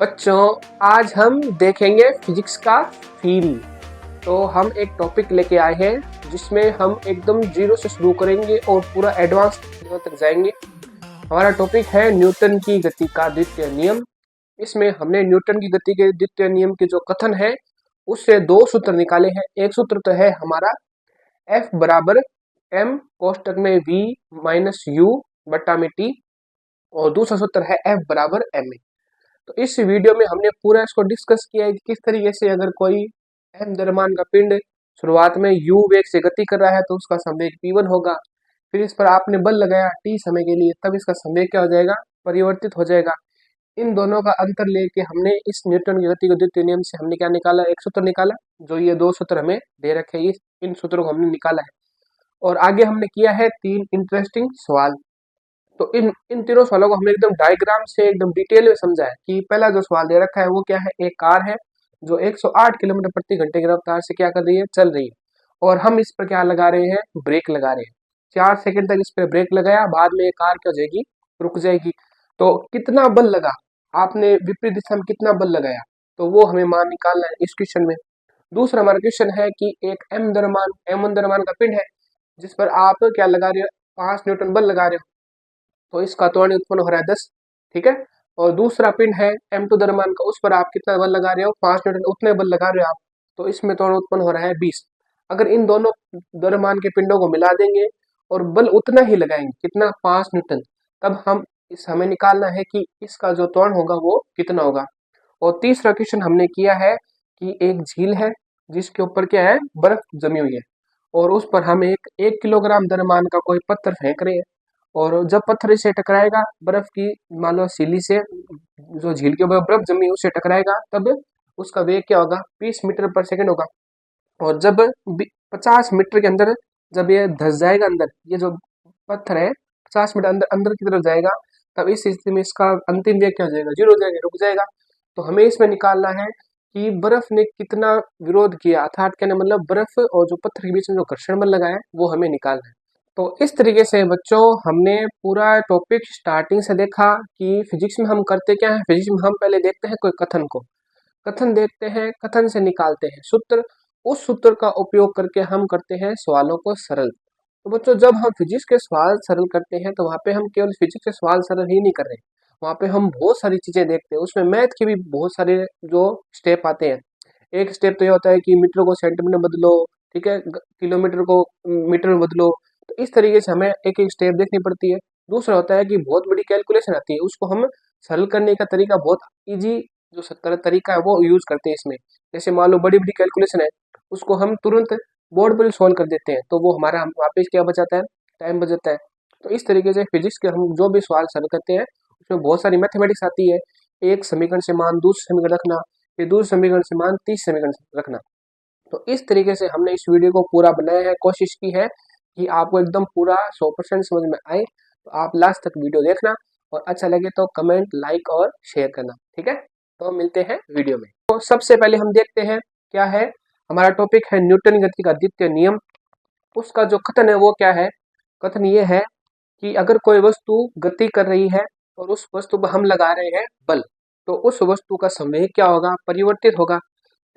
बच्चों, आज हम देखेंगे फिजिक्स का फील। तो हम एक टॉपिक लेके आए हैं जिसमें हम एकदम जीरो से शुरू करेंगे और पूरा एडवांस लेवल तक जाएंगे। हमारा टॉपिक है न्यूटन की गति का द्वितीय नियम। इसमें हमने न्यूटन की गति के द्वितीय नियम के जो कथन है उससे दो सूत्र निकाले हैं। एक सूत्र तो है हमारा F बराबर m कोष्टक में v माइनस u बटा में t, और दूसरा सूत्र है F बराबर ma। तो इस वीडियो में हमने पूरा इसको डिस्कस किया है कि किस तरीके से अगर कोई m द्रव्यमान का पिंड शुरुआत में u वेग से गति कर रहा है तो उसका संवेग p1 होगा। फिर इस पर आपने बल लगाया t समय के लिए, तब इसका संवेग क्या हो जाएगा, परिवर्तित हो जाएगा। इन दोनों का अंतर लेके हमने इस न्यूटन की गति के द्वितीय नियम से हमने क्या निकाला, एक सूत्र निकाला। जो ये दो सूत्र हमें दे रखे हैं, इन सूत्रों को हमने निकाला है। और आगे हमने किया है 3 इंटरेस्टिंग सवाल। तो इन इन तीनों सवालों को हमने एकदम डायग्राम से एकदम डिटेल में समझा है। कि पहला जो सवाल दे रखा है वो क्या है, एक कार है जो 108 किलोमीटर प्रति घंटे की रफ्तार से क्या कर रही है, चल रही है। और हम इस पर क्या लगा रहे हैं, ब्रेक लगा रहे हैं। 4 सेकंड तक इस पर ब्रेक लगाया, बाद में ये कार क्या हो जाएगी, रुक जाएगी। तो कितना बल लगा, आपने विपरीत दिशा में कितना बल लगाया, तो वो हमें मान निकालना है इस क्वेश्चन में। दूसरा हमारा क्वेश्चन है कि एक m1 द्रव्यमान का पिंड है जिस पर आप क्या लगा रहे हो, 5 न्यूटन बल लगा रहे हो। तो इसका त्वरण उत्पन्न हो रहा है 10, ठीक है। और दूसरा पिंड है m2 द्रव्यमान का, उस पर आप कितना बल लगा रहे हो, 5 न्यूटन, उतने बल लगा रहे हो आप। तो इसमें त्वरण उत्पन्न हो रहा है 20। अगर इन दोनों द्रव्यमान के पिंडों को मिला देंगे और बल उतना ही लगाएंगे, कितना, 5 न्यूटन, तब हमें निकालना है कि इसका जो त्वरण होगा वो कितना होगा। और तीसरा क्वेश्चन हमने किया है कि एक झील है जिसके ऊपर क्या है, बर्फ जमी हुई है। और उस पर हम एक किलोग्राम द्रव्यमान का कोई पत्थर फेंक रहे हैं। और जब पत्थर से टकराएगा बर्फ की, मान लो सीली से, जो झील के ऊपर बर्फ जमी उससे टकराएगा, तब उसका वेग क्या होगा, 20 मीटर पर सेकंड होगा। और जब 50 मीटर के अंदर जब ये धंस जाएगा अंदर, ये जो पत्थर है 50 मीटर अंदर अंदर की तरफ जाएगा, तब इस स्थिति में इसका अंतिम वेग क्या हो जाएगा, जीरो हो जाएगा, रुक जाएगा। तो हमें इसमें निकालना है कि बर्फ ने कितना विरोध किया, अर्थात कहने मतलब बर्फ और जो पत्थर के बीच में जो घर्षण बल लगा है वो हमें निकालना है। तो इस तरीके से बच्चों हमने पूरा टॉपिक स्टार्टिंग से देखा कि फिजिक्स में हम करते क्या है। फिजिक्स में हम पहले देखते हैं कोई कथन को, कथन देखते हैं, कथन से निकालते हैं सूत्र, उस सूत्र का उपयोग करके हम करते हैं सवालों को सरल। तो बच्चों जब हम फिजिक्स के सवाल सरल करते हैं तो वहाँ पे हम केवल फिजिक्स के सवाल सरल ही नहीं कर रहे, वहाँ पे हम बहुत सारी चीजें देखते हैं। उसमें मैथ के भी बहुत सारे जो स्टेप आते हैं। एक स्टेप तो ये होता है कि मीटर को सेंटीमीटर में बदलो, ठीक है, किलोमीटर को मीटर में बदलो। तो इस तरीके से हमें एक एक स्टेप देखनी पड़ती है। दूसरा होता है कि बहुत बड़ी कैलकुलेशन आती है, उसको हम सरल करने का तरीका बहुत इजी जो तरीका है वो यूज करते हैं इसमें। जैसे मान लो बड़ी बड़ी कैलकुलेशन है, उसको हम तुरंत बोर्ड पर सॉल्व कर देते हैं, तो वो हमारा वापस क्या बचाता है, टाइम बचाता है। तो इस तरीके से फिजिक्स के हम जो भी सवाल सरल करते हैं उसमें बहुत सारी मैथमेटिक्स आती है। एक समीकरण से मान दूसरे समीकरण रखना, फिर दूसरे समीकरण से मान तीसरे समीकरण रखना। तो इस तरीके से हमने इस वीडियो को पूरा बनाया है, कोशिश की है कि आपको एकदम पूरा 100% समझ में आए। तो आप लास्ट तक वीडियो देखना, और अच्छा लगे तो कमेंट, लाइक और शेयर करना, ठीक है। तो मिलते हैं वीडियो में। तो सबसे पहले हम देखते हैं क्या है, हमारा टॉपिक है न्यूटन की गति का द्वितीय नियम। उसका जो कथन है वो क्या है, कथन ये है कि अगर कोई वस्तु गति कर रही है और उस वस्तु पर हम लगा रहे हैं बल, तो उस वस्तु का संवेग क्या होगा, परिवर्तित होगा।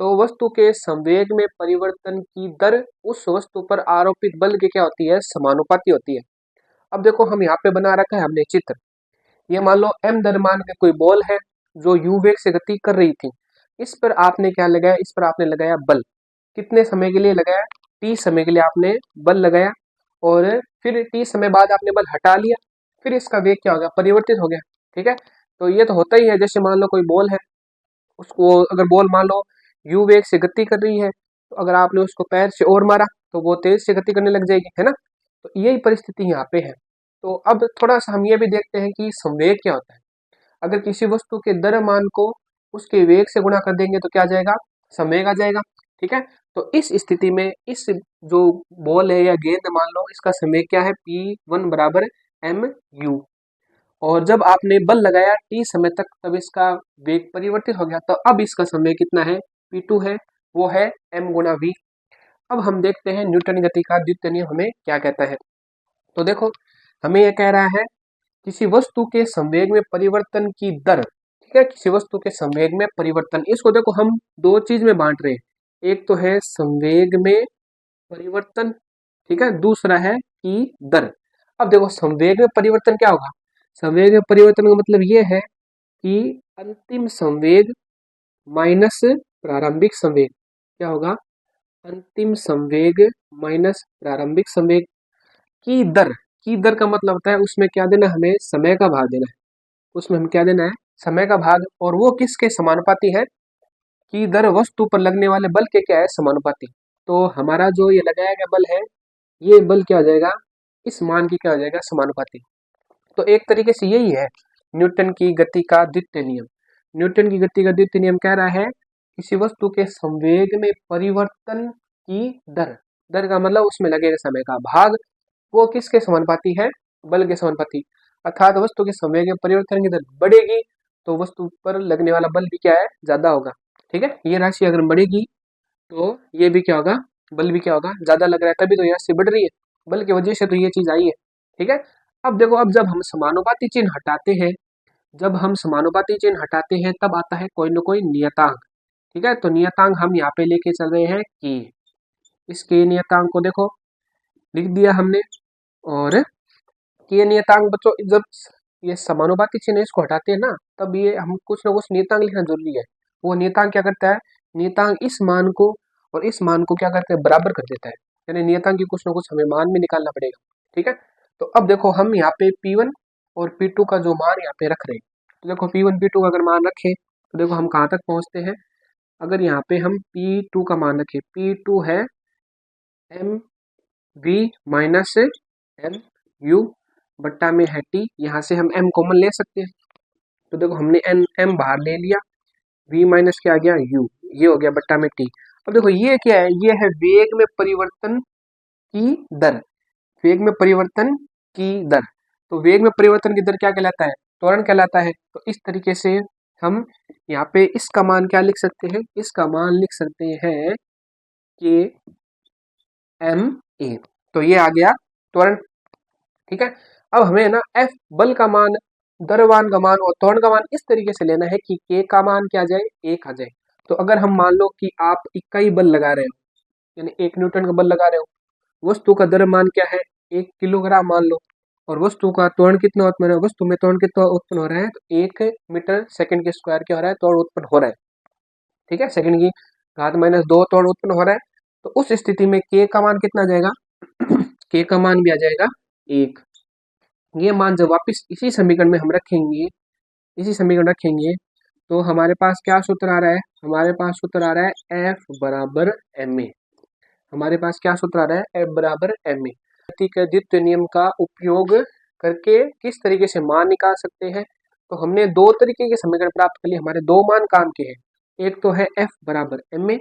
तो वस्तु के संवेग में परिवर्तन की दर उस वस्तु पर आरोपित बल की क्या होती है, समानुपाती होती है। अब देखो हम यहाँ पे बना रखा है हमने चित्र। ये मान लो m द्रव्यमान में कोई बॉल है जो u वेग से गति कर रही थी। इस पर आपने क्या लगाया, इस पर आपने लगाया बल। कितने समय के लिए लगाया, t समय के लिए आपने बल लगाया। और फिर t समय बाद आपने बल हटा लिया, फिर इसका वेग क्या हो गया, परिवर्तित हो गया, ठीक है। तो ये तो होता ही है। जैसे मान लो कोई बॉल है, उसको अगर बॉल मान लो u वेग से गति कर रही है, तो अगर आपने उसको पैर से और मारा तो वो तेज से गति करने लग जाएगी, है ना। तो यही परिस्थिति यहाँ पे है। तो अब थोड़ा सा हम ये भी देखते हैं कि संवेग क्या होता है। अगर किसी वस्तु के द्रव्यमान को उसके वेग से गुणा कर देंगे तो क्या आ जाएगा, संवेग आ जाएगा, ठीक है। तो इस स्थिति में इस जो बॉल है या गेंद मान लो, इसका संवेग क्या है, p1 बराबर mu। और जब आपने बल लगाया t समय तक, तब इसका वेग परिवर्तित हो गया। तो अब इसका संवेग कितना है, p2 है, वो है m गुणा v। अब हम देखते हैं न्यूटन की गति का द्वितीय नियम हमें क्या कहता है। तो देखो हमें यह कह रहा है किसी वस्तु के संवेग में परिवर्तन की दर, ठीक है, किसी वस्तु के संवेग में परिवर्तन। इसको देखो हम दो चीज में बांट रहे हैं, एक तो है संवेग में परिवर्तन, ठीक है, दूसरा है कि दर। अब देखो संवेग में परिवर्तन क्या होगा, संवेग में परिवर्तन का मतलब ये है कि अंतिम संवेग माइनस प्रारंभिक संवेग क्या होगा, अंतिम संवेग माइनस प्रारंभिक संवेग की दर। की दर का मतलब होता है उसमें क्या देना, हमें समय का भाग देना है, उसमें हम क्या देना है, समय का भाग, और वो किसके समानुपाती है, की दर वस्तु पर लगने वाले बल के क्या है, समानुपाती। तो हमारा जो ये लगाया गया बल है, ये बल क्या हो जाएगा, इस मान की क्या हो जाएगा, समानुपाती। तो एक तरीके से यही है न्यूटन की गति का द्वितीय नियम। न्यूटन की गति का द्वितीय नियम कह रहा है किसी वस्तु के संवेग में परिवर्तन की दर, दर का मतलब उसमें लगेगा समय का भाग, वो किसके समानुपाती है, बल के समानुपाती। अर्थात वस्तु के संवेग में परिवर्तन की दर बढ़ेगी तो वस्तु पर लगने वाला बल भी क्या है, ज्यादा होगा। ठीक है, ये राशि अगर बढ़ेगी तो ये भी क्या होगा, बल भी क्या होगा, ज्यादा लग रहा है, तभी तो यहाँ से बढ़ रही है, बल की वजह से तो ये चीज आई है। ठीक है, अब देखो, अब जब हम समानुपाती चिन्ह हटाते हैं, जब हम समानुपाती चिन्ह हटाते हैं तब आता है कोई ना कोई नियतांक। ठीक है, तो नियतांक हम यहाँ पे लेके चल रहे हैं कि इसके नियतांक को देखो लिख दिया हमने, और ये नियतांक बच्चों जब ये समानुपाती चिन्ह इसको हटाते हैं ना, तब ये हम कुछ ना कुछ नियतांक लिखना जरूरी है। वो नियतांक क्या करता है, नियतांक इस मान को और इस मान को क्या करते हैं, बराबर कर देता है, यानी नियतांक की कुछ ना कुछ हमें मान भी निकालना पड़ेगा। ठीक है, तो अब देखो हम यहाँ पे P1 और P2 का जो मान यहाँ पे रख रहे हैं, तो देखो P1 P2 का अगर मान रखें तो देखो हम कहाँ तक पहुंचते हैं। अगर यहाँ पे हम P2 का मान रखें, P2 है mv माइनस एम यू बट्टा में है टी, यहाँ से हम m कॉमन ले सकते हैं, तो देखो हमने m बाहर ले लिया, v माइनस क्या आ गया u, ये हो गया बट्टा में t। अब देखो ये क्या है, ये है वेग में परिवर्तन की दर, वेग में परिवर्तन की दर। तो वेग में परिवर्तन की दर क्या कहलाता है, त्वरण कहलाता है। तो इस तरीके से हम यहाँ पे इसका मान क्या लिख सकते हैं, इसका मान लिख सकते हैं कि एम ए, तो ये आ गया त्वरण। ठीक है, अब हमें ना एफ बल का मान, द्रव्यमान का मान और त्वरण का मान इस तरीके से लेना है कि के का मान क्या आ जाए, एक आ जाए। तो अगर हम मान लो कि आप इकाई बल लगा रहे हो, यानी 1 न्यूटन का बल लगा रहे हो, वस्तु का द्रव्यमान क्या है, 1 किलोग्राम मान लो, और वस्तु का त्वरण कितना उत्पन्न है, वस्तु में त्वरण कितना उत्पन्न हो रहा है, तो 1 मीटर सेकंड के स्क्वायर क्या हो रहा है, त्वरण उत्पन्न हो रहा है। ठीक है, सेकंड की घात -2 त्वरण उत्पन्न हो रहा है। तो उस स्थिति में के का मान कितना आ जाएगा, के का मान भी आ जाएगा 1। ये मान जब वापस इसी समीकरण में हम रखेंगे, इसी समीकरण रखेंगे, तो हमारे पास क्या सूत्र आ रहा है, हमारे पास सूत्र आ रहा है F बराबर ma, हमारे पास क्या सूत्र आ रहा है, F बराबर ma। गति के द्वितीय नियम का उपयोग करके किस तरीके से मान निकाल सकते हैं, तो हमने दो तरीके के समीकरण प्राप्त कर लिए, हमारे दो मान काम के हैं, एक तो है F बराबर ma,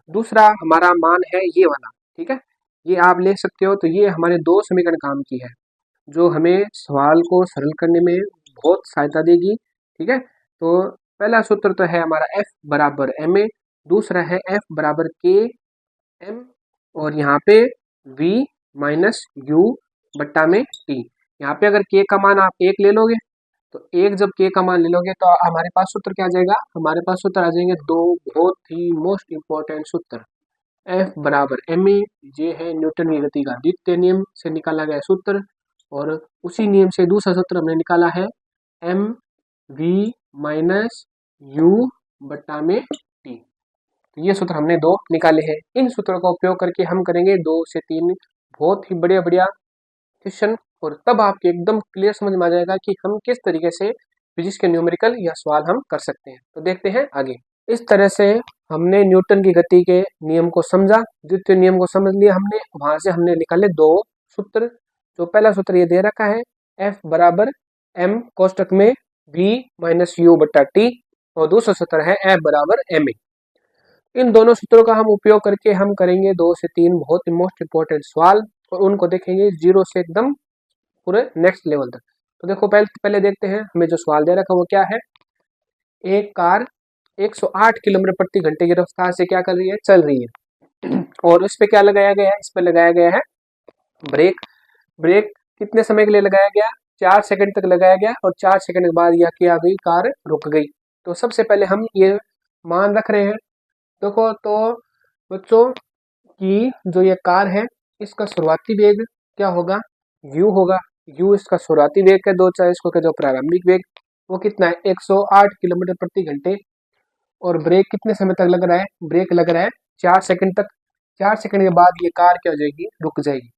दूसरा हमारा मान है ये वाला। ठीक है, ये आप ले सकते हो, तो ये हमारे दो समीकरण काम की है जो हमें सवाल को सरल करने में बहुत सहायता देगी। ठीक है, तो पहला सूत्र तो है हमारा F बराबर ma, दूसरा है F बराबर के एम, और यहाँ पे V माइनस यू बट्टा में टी। यहाँ पे अगर के का मान आप 1 ले लोगे, तो 1 जब के का मान ले लोगे तो हमारे पास सूत्र क्या आ जाएगा, हमारे पास सूत्र आ जाएंगे दो बहुत ही मोस्ट इंपॉर्टेंट सूत्र। F बराबर ma, ये है न्यूटन की गति का द्वितीय नियम से निकाला गया सूत्र, और उसी नियम से दूसरा सूत्र हमने निकाला है एम वी माइनस यू बट्टा में टी। तो ये सूत्र हमने दो निकाले हैं। इन सूत्रों का उपयोग करके हम करेंगे 2 से 3 बहुत ही बढ़िया बढ़िया क्वेश्चन, और तब आपको एकदम क्लियर समझ में आ जाएगा कि हम किस तरीके से फिजिक्स के न्यूमेरिकल या सवाल हम कर सकते हैं। तो देखते हैं आगे। इस तरह से हमने न्यूटन की गति के नियम को समझा, द्वितीय नियम को समझ लिया हमने, वहां से हमने निकाले दो सूत्र। जो पहला सूत्र ये दे रखा है, F बराबर m कोष्टक में v माइनस यू बट्टा टी, और दूसरा सूत्र है F बराबर ma। इन दोनों सूत्रों का हम उपयोग करके हम करेंगे 2 से 3 बहुत ही मोस्ट इंपॉर्टेंट सवाल, और उनको देखेंगे जीरो से एकदम पूरे नेक्स्ट लेवल तक। तो देखो पहले देखते हैं हमें जो सवाल दे रखा है वो क्या है। एक कार 108 किलोमीटर प्रति घंटे की रफ्तार से क्या कर रही है, चल रही है, और इस पे क्या लगाया गया है, इस पे लगाया गया है ब्रेक। ब्रेक कितने समय के लिए लगाया गया, 4 सेकंड तक लगाया गया, और 4 सेकंड के बाद यह क्या गई, कार रुक गई। तो सबसे पहले हम ये मान रख रहे हैं। देखो तो बच्चों कि जो ये कार है इसका शुरुआती वेग क्या होगा, u होगा। u इसका शुरुआती वेग है, दो चाहे इसको कह दो प्रारंभिक वेग, वो कितना है 108 किलोमीटर प्रति घंटे। और ब्रेक कितने समय तक लग रहा है, ब्रेक लग रहा है 4 सेकंड तक। 4 सेकंड के बाद ये कार क्या हो जाएगी, रुक जाएगी।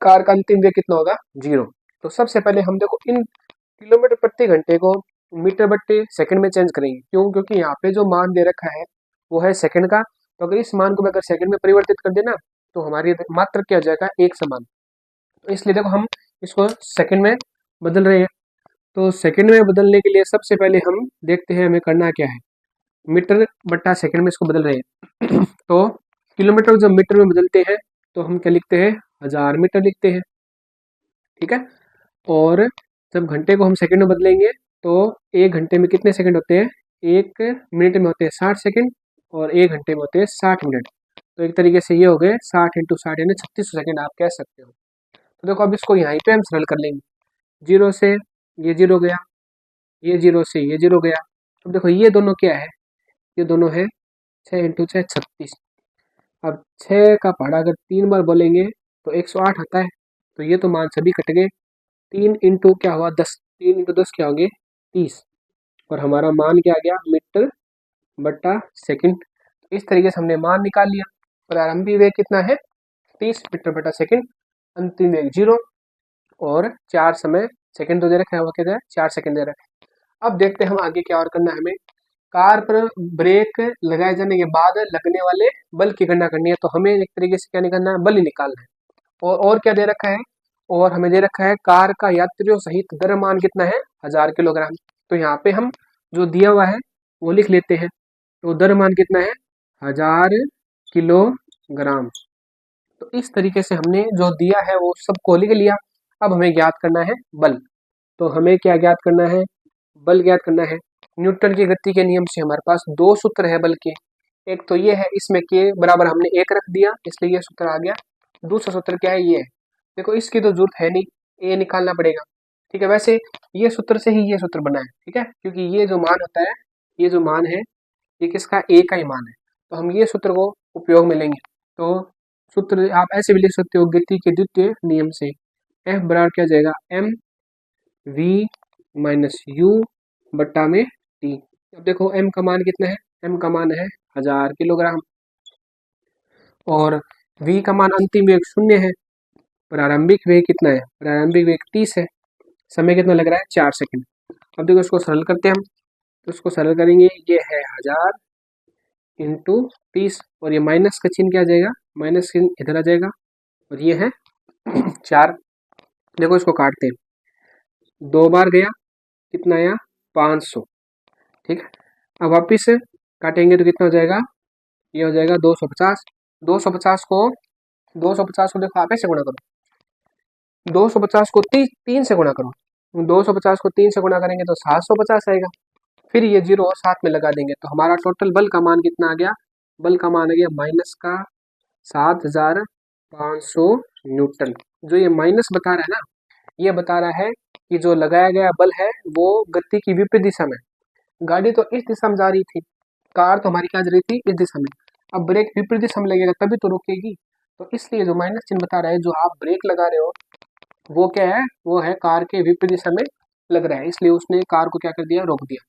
कार का अंतिम वेग कितना होगा, 0। तो सबसे पहले हम देखो इन किलोमीटर प्रति घंटे को मीटर बट्टे सेकंड में चेंज करेंगे। क्यों, क्योंकि यहाँ पे जो मान दे रखा है वो है सेकंड का। तो अगर इस मान को मैं अगर सेकंड में परिवर्तित कर देना तो हमारी मात्रक क्या हो जाएगा, एक समान। तो इसलिए देखो हम इसको सेकंड में बदल रहे हैं। तो सेकंड में बदलने के लिए सबसे पहले हम देखते हैं हमें करना क्या है, मीटर बट्टा सेकंड में इसको बदल रहे हैं। तो किलोमीटर जब मीटर में बदलते हैं तो हम क्या लिखते हैं, 1000 मीटर लिखते हैं, ठीक है। और जब घंटे को हम सेकंड में बदलेंगे तो एक घंटे में कितने सेकंड होते हैं, एक मिनट में होते हैं 60 सेकंड, और एक घंटे में होते हैं 60 मिनट। तो एक तरीके से ये हो गए 60 × 60 यानी 3600 सेकंड आप कह सकते हो। तो देखो अब इसको यहीं पे हम सरल कर लेंगे। 0 से ये 0 गया, ये 0 से ये 0 गया। अब देखो ये दोनों क्या है, ये दोनों है 6 × 6 36। अब 6 का पहाड़ा अगर 3 बार बोलेंगे तो 108 आता है। तो ये तो मान सभी कट गए। 3 इंटू क्या हुआ 10, 3 इंटू 10 क्या होंगे 30। और हमारा मान क्या आ गया, मीटर बट्टा सेकंड। इस तरीके से हमने मान निकाल लिया। प्रारंभिक वेग कितना है 30 मीटर बटा सेकंड, अंतिम वेग 0, और 4 समय सेकंड तो दे रखा है, वो क्या है 4 सेकंड दे रखा है। अब देखते हैं हम आगे क्या और करना है हमें। कार पर ब्रेक लगाए जाने के बाद लगने वाले बल की गणना करनी है। तो हमें एक तरीके से क्या निकालना है, बल ही निकालना है। और क्या दे रखा है, और हमें दे रखा है कार का यात्रियों सहित द्रव्यमान कितना है 1000 किलोग्राम। तो यहाँ पे हम जो दिया हुआ है वो लिख लेते हैं। तो द्रव्यमान कितना है 1000 किलोग्राम। तो इस तरीके से हमने जो दिया है वो सबको लिख लिया। अब हमें ज्ञात करना है बल। तो हमें क्या ज्ञात करना है, बल ज्ञात करना है। न्यूटन की गति के नियम से हमारे पास दो सूत्र है बल के। एक तो ये है, इसमें के बराबर हमने 1 रख दिया इसलिए ये सूत्र आ गया। दूसरा सूत्र क्या है, ये है। देखो इसकी तो जरूरत है नहीं, ए निकालना पड़ेगा, ठीक है। वैसे ये सूत्र से ही ये सूत्र बना है, ठीक है, क्योंकि ये जो मान होता है, ये जो मान है ये किसका, ए का ही मान है। तो हम ये सूत्र को उपयोग में लेंगे। तो सूत्र आप ऐसे भी लिख सकते हो, गति के द्वितीय नियम से एफ बराबर क्या हो जाएगा, एम वी माइनस यू बट्टा में टी। अब देखो एम का मान कितना है, एम का मान है 1000 किलोग्राम, और वी का मान अंतिम वेग 0 है। प्रारंभिक वेग कितना है, प्रारंभिक वेग 30 है। समय कितना लग रहा है 4 सेकंड। अब देखो इसको सरल करते हैं हम। तो इसको सरल करेंगे, ये है 1000 इंटू 30, और ये माइनस का चिन्ह क्या आ जाएगा, माइनस चिन्ह इधर आ जाएगा, और ये है 4। देखो इसको काटते हैं, 2 बार गया, कितना आया 500, ठीक है। अब वापिस काटेंगे तो कितना हो जाएगा, ये हो जाएगा 250। 250 को 250 को देखो आप ऐसे गुणा करो, 250 को 3 से गुणा करो। 250 को 3 से गुणा करेंगे तो 750 आएगा। फिर ये 0 और साथ में लगा देंगे तो हमारा टोटल बल का मान कितना आ गया, बल का मान आ गया माइनस का 7500 न्यूटन। जो ये माइनस बता रहा है ना, ये बता रहा है कि जो लगाया गया बल है वो गति की विपरीत दिशा में। गाड़ी तो इस दिशा में जा रही थी, कार तो हमारी क्या जा रही थी, इस दिशा में। अब ब्रेक विपरीत दिशा में लगेगा तभी तो रुकेगी। तो इसलिए जो माइनस चिन्ह बता रहा है, जो आप ब्रेक लगा रहे हो वो क्या है, वो है कार के विपरीत दिशा में लग रहा है, इसलिए उसने कार को क्या कर दिया, रोक दिया।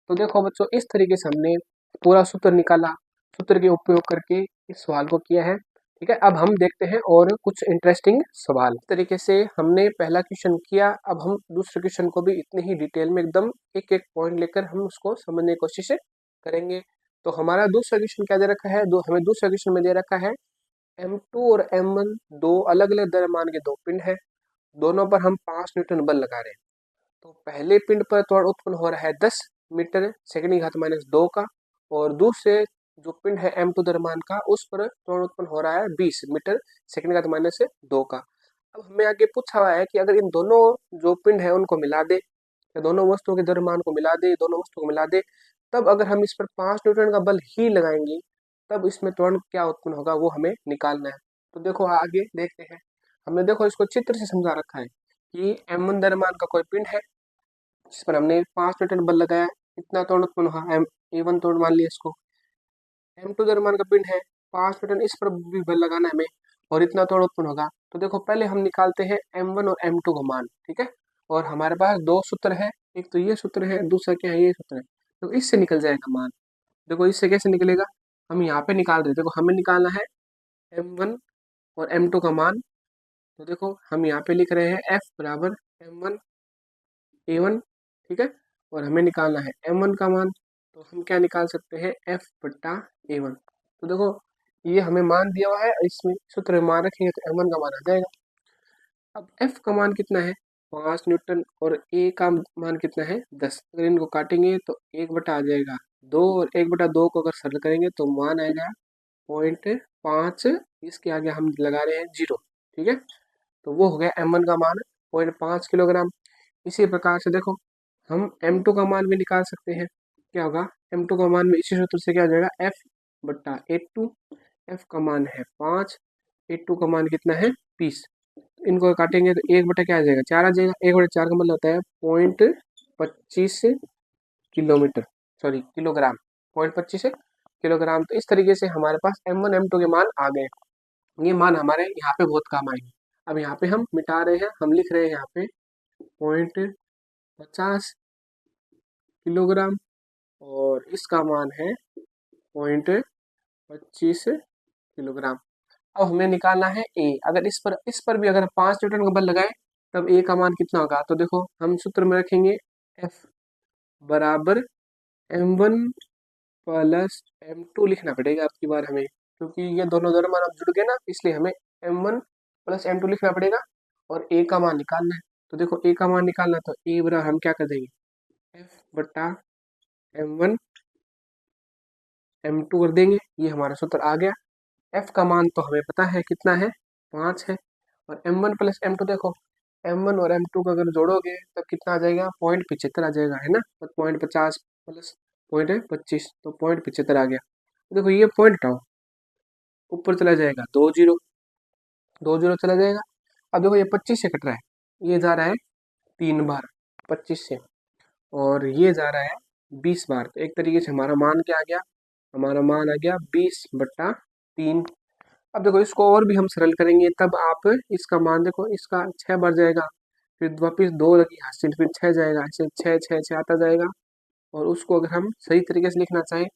तो देखो बच्चों इस तरीके से हमने पूरा सूत्र निकाला, सूत्र के उपयोग करके इस सवाल को किया है, ठीक है। अब हम देखते हैं और कुछ इंटरेस्टिंग सवाल। इस तरीके से हमने पहला क्वेश्चन किया। अब हम दूसरे क्वेश्चन को भी इतने ही डिटेल में एकदम एक एक पॉइंट लेकर हम उसको समझने की कोशिश करेंगे। तो हमारा दूसरा क्वेश्चन क्या दे रखा है, हमें दूसरा क्वेश्चन में दे रखा है M2 और M1 दो अलग अलग द्रव्यमान के दो पिंड है, दोनों पर हम 5 न्यूटन बल लगा रहे हैं। तो पहले पिंड पर त्वरण उत्पन्न हो रहा है 10 मीटर सेकंड की घात माइनस 2 का, और दूसरे जो पिंड है M2 द्रव्यमान का उस पर त्वरण उत्पन्न हो रहा है 20 मीटर सेकंड की घात माइनस 2 का। अब हमें आगे पूछा हुआ है कि अगर इन दोनों जो पिंड है उनको मिला दे, या दोनों वस्तुओं के द्रव्यमान को मिला दे, दोनों वस्तुओं को मिला दे, तब अगर हम इस पर 5 न्यूटन का बल ही लगाएंगे तब इसमें त्वरण क्या उत्पन्न होगा वो हमें निकालना है। तो देखो आगे देखते हैं। हमने देखो इसको चित्र से समझा रखा है कि M1 द्रव्यमान का कोई पिंड है जिस पर हमने 5 न्यूटन बल लगाया है, कितना त्वरण उत्पन्न होगा, A1 त्वरण मान लिया इसको। M2 द्रव्यमान का पिंड है, 5 न्यूटन, इस पर भी बल लगाना है हमें, और इतना त्वरण उत्पन्न होगा। तो देखो पहले हम निकालते हैं M1 और M2 का मान, ठीक है। और हमारे पास दो सूत्र है, एक तो ये सूत्र है, दूसरा क्या है, ये सूत्र है। तो इससे निकल जाएगा मान। देखो इससे कैसे निकलेगा, हम यहाँ पे निकाल रहे हैं, देखो हमें निकालना है M1 और M2 का मान। तो देखो हम यहाँ पे लिख रहे हैं F बराबर M1 A1, ठीक है। और हमें निकालना है M1 का मान, तो हम क्या निकाल सकते हैं, F बट्टा A1। तो देखो ये हमें मान दिया हुआ है, इसमें सूत्र में मान रखेंगे तो M1 का मान आ जाएगा। अब F का मान कितना है, 5 न्यूटन, और A का मान कितना है, 10। अगर इनको काटेंगे तो 1 बटा आ जाएगा 2, और 1/2 को अगर सरल करेंगे तो मान आएगा 0.5। इसके आगे हम लगा रहे हैं 0, ठीक है। तो वो हो गया M1 का मान 0.5 किलोग्राम। इसी प्रकार से देखो हम M2 का मान भी निकाल सकते हैं। क्या होगा, M2 का मान में इसी सूत्र से क्या हो जाएगा, F बट्टा A2। F का मान है 5, A2 का मान कितना है, 20। इनको काटेंगे तो 1 बटा क्या आ जाएगा, 4 आ जाएगा। 1/4 का मतलब होता है 0.25 किलोमीटर, सॉरी किलोग्राम, 0.25 किलोग्राम। तो इस तरीके से हमारे पास M1 M2 के मान आ गए। ये मान हमारे यहाँ पे बहुत काम आएंगे। अब यहाँ पे हम मिटा रहे हैं, हम लिख रहे हैं यहाँ पे 0.50 किलोग्राम, और इसका मान है 0.25 किलोग्राम। अब हमें निकालना है ए। अगर इस पर भी अगर 5 न्यूटन का बल लगाए तब ए का मान कितना होगा। तो देखो हम सूत्र में रखेंगे एफ बराबर M1 प्लस M2 लिखना पड़ेगा आपकी बार हमें, क्योंकि ये दोनों द्रव्यमान अब जुड़ गए ना, इसलिए हमें M1 प्लस M2 लिखना पड़ेगा और ए का मान निकालना है। तो देखो ए का मान निकालना है, तो ए बराबर हम क्या कर देंगे, एफ बट्टा M1 M2 कर देंगे। ये हमारा सूत्र आ गया। एफ का मान तो हमें पता है कितना है, 5 है। और M1 प्लस M2 देखो, M1 और M2 को अगर जोड़ोगे तब कितना आ जाएगा, 0.75 आ जाएगा, है ना। 0.50 प्लस 0.25, तो 0.75 आ गया। देखो ये पॉइंट हटाओ, ऊपर चला जाएगा 2 जीरो, 2 जीरो चला जाएगा। अब देखो ये 25 से कट रहा है, ये जा रहा है 3 बार 25 से, और ये जा रहा है 20 बार। तो एक तरीके से हमारा मान क्या आ गया, हमारा मान आ गया 20/3। अब देखो इसको और भी हम सरल करेंगे, तब आप इसका मान देखो, इसका 6 बार जाएगा, फिर वापिस 2 लगी हासिल, फिर 6 जाएगा, ऐसे 6 आता जाएगा। और उसको अगर हम सही तरीके से लिखना चाहें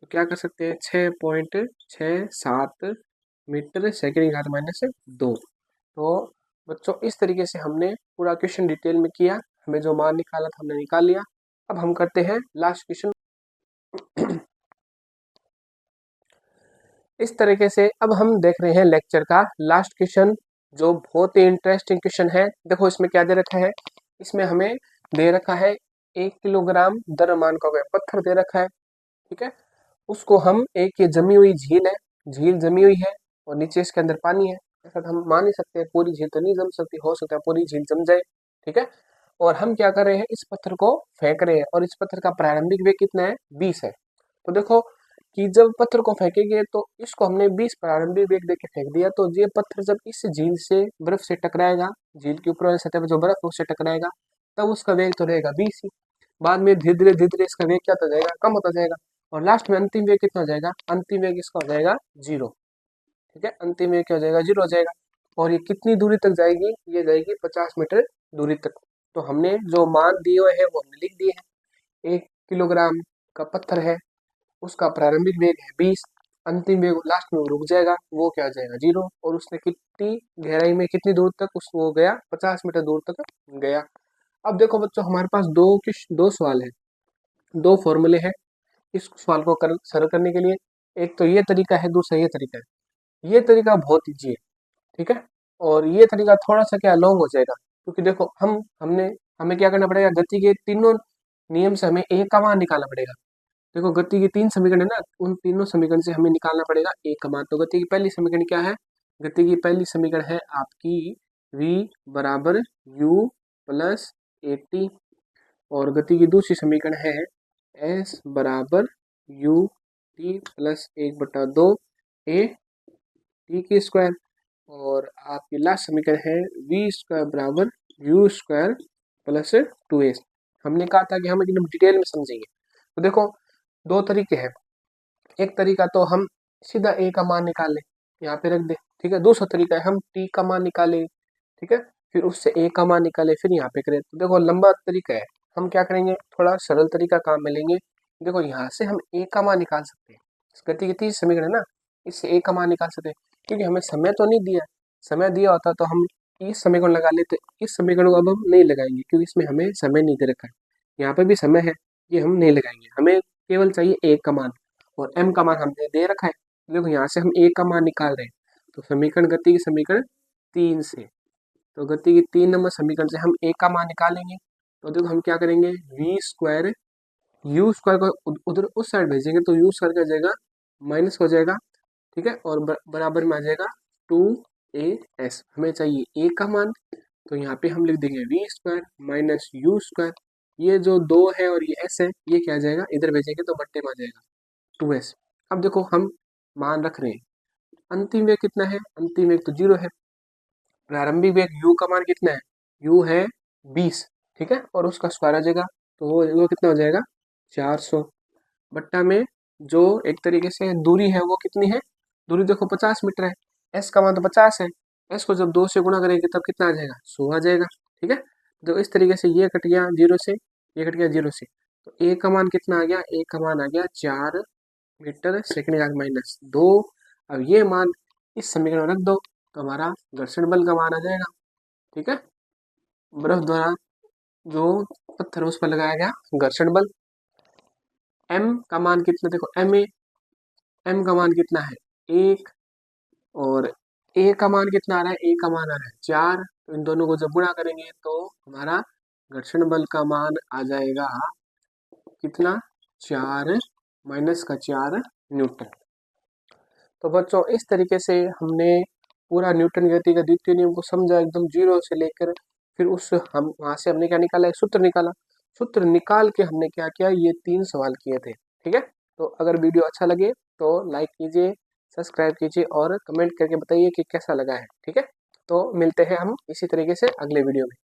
तो क्या कर सकते हैं, 6.67 मीटर सेकेंड घात -2। तो बच्चों इस तरीके से हमने पूरा क्वेश्चन डिटेल में किया, हमें जो मान निकाला था हमने निकाल लिया। अब हम करते हैं लास्ट क्वेश्चन। इस तरीके से अब हम देख रहे हैं लेक्चर का लास्ट क्वेश्चन, जो बहुत ही इंटरेस्टिंग क्वेश्चन है। देखो इसमें क्या दे रखा है, इसमें हमें दे रखा है 1 किलोग्राम द्रव्यमान का पत्थर दे रखा है, ठीक है। उसको हम, एक ये जमी हुई झील है, झील जमी हुई है और नीचे इसके अंदर पानी है। ऐसा तो हम मान ही सकते हैं, पूरी झील तो नहीं जम सकती, हो सकता है पूरी झील जम जाए, ठीक है। और हम क्या कर रहे हैं, इस पत्थर को फेंक रहे हैं, और इस पत्थर का प्रारंभिक वेग कितना है, 20 है। तो देखो कि जब पत्थर को फेंकेंगे तो इसको हमने 20 प्रारंभिक वेग देके फेंक दिया, तो ये पत्थर जब इस झील से, बर्फ से टकराएगा, झील के ऊपर वाली सतह पर जो बर्फ है उससे टकराएगा, तब उसका वेग तो रहेगा 20 ही। बाद में धीरे धीरे इसका वेग क्या होता जाएगा, कम होता जाएगा, और लास्ट में अंतिम वेग कितना हो जाएगा, अंतिम वेग इसका हो जाएगा 0, ठीक है। अंतिम वेग क्या हो जाएगा, 0 हो जाएगा। और ये कितनी दूरी तक जाएगी, ये जाएगी 50 मीटर दूरी तक। तो हमने जो मान दिए हुए हैं वो हमने लिख दिए हैं। 1 किलोग्राम का पत्थर है, उसका प्रारंभिक वेग है 20, अंतिम वेग लास्ट में वो रुक जाएगा, वो क्या आ जाएगा 0। और उसने कितनी गहराई में, कितनी दूर तक उस वो गया, 50 मीटर दूर तक गया। अब देखो बच्चों हमारे पास दो सवाल है, दो फॉर्मूले हैं इस सवाल को सरल करने के लिए। एक तो ये तरीका है, दूसरा ये तरीका है। ये तरीका बहुत ईजी है, ठीक है, और ये तरीका थोड़ा सा क्या लॉन्ग हो जाएगा, क्योंकि देखो हमने हमें क्या करना पड़ेगा, गति के तीनों नियम से हमें ए का मान निकालना पड़ेगा। देखो गति के 3 समीकरण है ना, उन तीनों समीकरण से हमें निकालना पड़ेगा ए का मान। तो गति की पहली समीकरण क्या है, गति की पहली समीकरण है आपकी v बराबर u प्लस AT, और गति की दूसरी समीकरण है s बराबर u t plus 1/2 a t की स्क्वायर, और आपकी लास्ट समीकरण है v स्क्वायर बराबर u स्क्वायर प्लस 2s। हमने कहा था कि हम एकदम डिटेल में समझेंगे, तो देखो दो तरीके हैं। एक तरीका तो हम सीधा ए का मान निकाल लें, यहाँ पे रख दे, ठीक है। दूसरा तरीका है हम टी का मान निकालें, ठीक है, फिर उससे ए का मान निकाले, फिर यहाँ पे करें। तो देखो लंबा तरीका है, हम क्या करेंगे, थोड़ा सरल तरीका काम में लेंगे। देखो यहाँ से हम ए का मान निकाल सकते हैं, इस गति की तीसरी समीकरण है ना, इससे ए का मान निकाल सकते हैं। क्योंकि हमें समय तो नहीं दिया, समय दिया होता तो हम इस समीकरण लगा लेते। इस समीकरण को अब हम नहीं लगाएंगे क्योंकि इसमें हमें समय नहीं दे रखा है, यहाँ पे भी समय है, ये हम नहीं लगाएंगे। हमें केवल चाहिए ए का मान, और m का मान हमने दे रखा है। देखो यहाँ से हम a का मान निकाल रहे हैं, तो समीकरण गति की समीकरण 3 से, तो गति की 3 नंबर समीकरण से हम a का मान निकालेंगे। तो देखो हम क्या करेंगे, v स्क्वायर u स्क्वायर को उधर उस साइड भेजेंगे तो u स्क्वायर का जगह माइनस हो जाएगा, ठीक है, और बराबर में आ जाएगा 2as। हमें चाहिए a का मान, तो यहाँ पे हम लिख देंगे v square minus u square, ये जो 2 है और ये s है, ये क्या आ जाएगा, इधर भेजेंगे तो बट्टे में आ जाएगा 2s। अब देखो हम मान रख रहे हैं, अंतिम वेग कितना है, अंतिम वेग तो 0 है। प्रारंभिक वेग u का मान कितना है, u है 20, ठीक है, और उसका स्क्वायर आ जाएगा, तो वो कितना हो जाएगा 400। बट्टा में जो एक तरीके से दूरी है वो कितनी है, दूरी देखो 50 मीटर है, s का मान तो 50 है, s को जब 2 से गुणा करेंगे तब कितना आ जाएगा, 100 आ जाएगा, ठीक है। तो इस तरीके से ये कट गया 0 से, ये कट गया 0 से, तो a का मान कितना आ गया, a का मान आ गया 4 मीटर सेकंड का माइनस 2। अब ये मान इस समीकरण में रख दो तो हमारा घर्षण बल का मान आ जाएगा, ठीक है। बर्फ द्वारा जो पत्थर उस पर लगाया गया घर्षण बल। m का मान कितना, देखो m का मान कितना है 1, और a का मान कितना आ रहा है, a का मान आ रहा है 4। तो इन दोनों को जब गुणा करेंगे तो हमारा घर्षण बल का मान आ जाएगा कितना, 4 माइनस का 4 न्यूटन। तो बच्चों इस तरीके से हमने पूरा न्यूटन गति का द्वितीय नियम को समझा, एकदम 0 से लेकर, फिर उस हम वहां से हमने क्या निकाला, एक सूत्र निकाला, सूत्र निकाल के हमने क्या किया, ये 3 सवाल किए थे, ठीक है। तो अगर वीडियो अच्छा लगे तो लाइक कीजिए, सब्सक्राइब कीजिए और कमेंट करके बताइए कि कैसा लगा है, ठीक है। तो मिलते हैं हम इसी तरीके से अगले वीडियो में।